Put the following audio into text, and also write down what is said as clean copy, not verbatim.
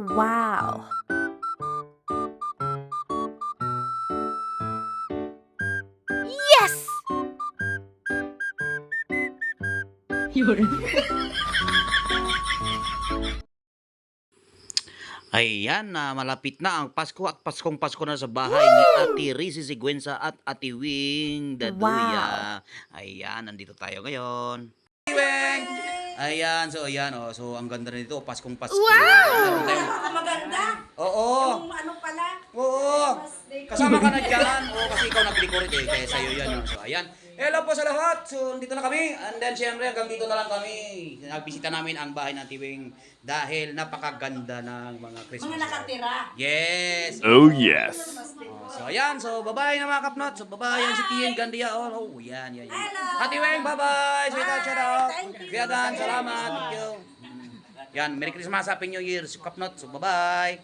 Wow! Yes! Ayan na, malapit na ang Pasko at Paskong Pasko na sa bahay ni Ate Rizzy Sigüenza at Ate Wing Daduya. Ayan, nandito tayo ngayon. Wing! Ayan, so ang ganda na dito, Paskong Pasko. Meron tayong... Maganda. Oo! Yung ano pala. Oo! Kasama ka na dyan. Oo, kasi ikaw nag-decorate eh, kaya sa'yo yan. No? So, ayan. Hello po sa lahat. So, dito na kami. And then, syempre, hanggang dito na lang kami. Nagbisita namin ang bahay ng Tiwing dahil napakaganda ng mga Christmas. Mga nakatira. Yes! Oh yes. So, ayan. So, bye-bye na mga kapnot. So, bye-bye. Yan si Tien Gandia. Oh, yan. Hello. Ate Weng, bye-bye. Shout out. Thank you. Kuya Dan, salamat. Thank you. Yan, Merry Christmas, Happy New Year. So, kapnot. So, bye-bye.